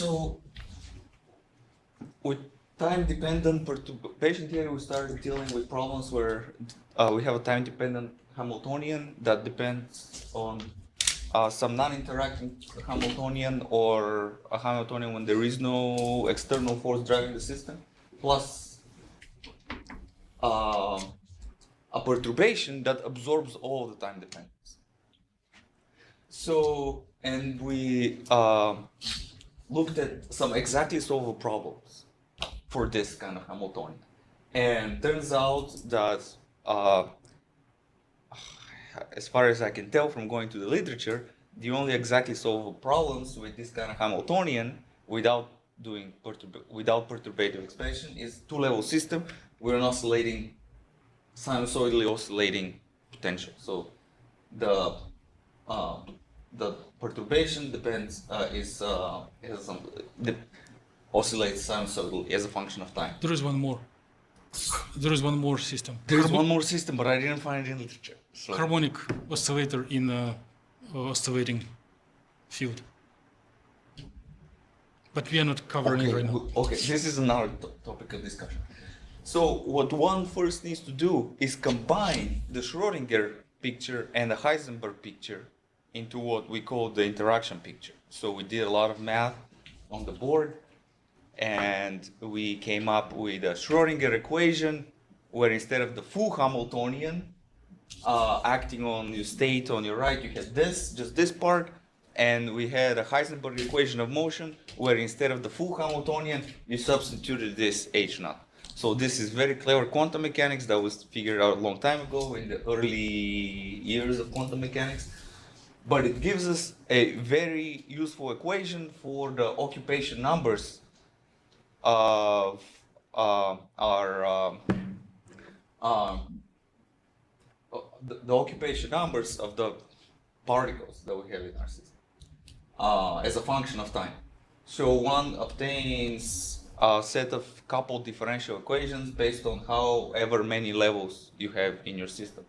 So with time-dependent perturbation theory, we started dealing with problems where we have a time-dependent Hamiltonian that depends on some non-interacting Hamiltonian or a Hamiltonian when there is no external force driving the system, plus a perturbation that absorbs all the time dependence. So, and we looked at some exactly solvable problems for this kind of Hamiltonian. And turns out that, as far as I can tell from going to the literature, the only exactly solvable problems with this kind of Hamiltonian without perturbative expansion is two-level system with an oscillating, sinusoidally oscillating potential. So the perturbation depends oscillates sinusoidally as a function of time. There is one more. There is one more system. There is one more system, but I didn't find it in literature. So. Harmonic oscillator in oscillating field. But we are not covering it right now. Okay, this is another topic of discussion. So what one first needs to do is combine the Schrödinger picture and the Heisenberg picture into what we call the interaction picture. So we did a lot of math on the board, and we came up with a Schrödinger equation where instead of the full Hamiltonian acting on your state on your right, you had just this part, and we had a Heisenberg equation of motion where instead of the full Hamiltonian, you substituted this H naught. So this is very clever quantum mechanics that was figured out a long time ago in the early years of quantum mechanics. But it gives us a very useful equation for the occupation numbers of the occupation numbers of the particles that we have in our system as a function of time. So one obtains a set of coupled differential equations based on however many levels you have in your system.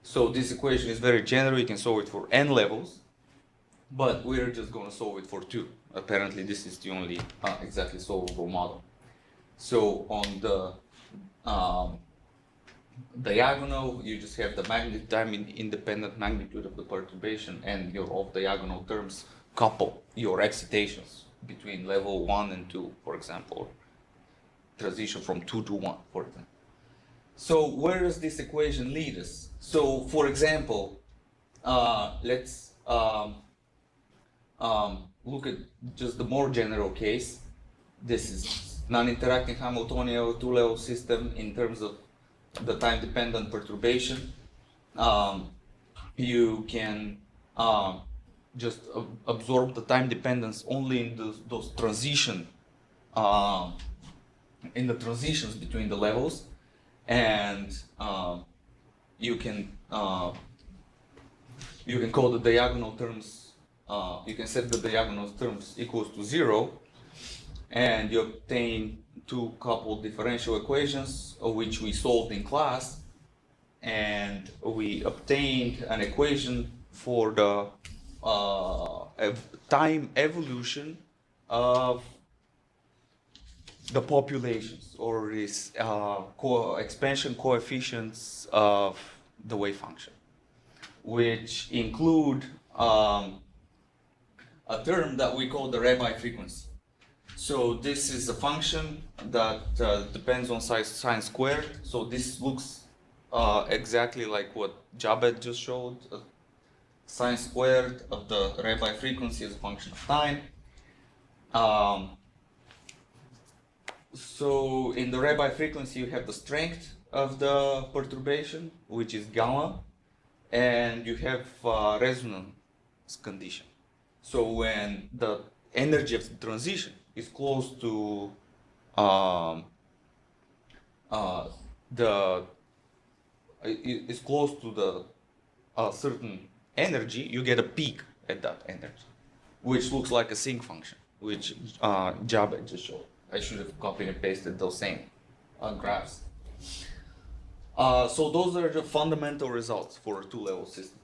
So this equation is very general. You can solve it for n levels, but we're just going to solve it for 2. Apparently, this is the only exactly solvable model. So on the diagonal, you just have the time-independent magnitude of the perturbation, and your off-diagonal terms couple your excitations between level 1 and 2, for example, transition from 2 to 1, for example. So where does this equation lead us? So, for example, let's look at just the more general case. This is non-interacting Hamiltonian or two-level system in terms of the time-dependent perturbation. You can just absorb the time dependence only in those transition, in the transitions between the levels, and you can call the diagonal terms. You can set the diagonal terms equals to 0, and you obtain 2 coupled differential equations, of which we solved in class, and we obtained an equation for the time evolution of the populations, or these expansion coefficients of the wave function, which include a term that we call the Rabi frequency. So this is a function that depends on sine squared. So this looks exactly like what Jabed just showed. Sine squared of the Rabi frequency is a function of time. So in the Rabi frequency, you have the strength of the perturbation, which is gamma, and you have resonance condition. So when the energy of the transition is close to certain energy, you get a peak at that energy, which looks like a sinc function, which Jabed just showed. I should have copied and pasted those same graphs. So those are the fundamental results for a two-level system.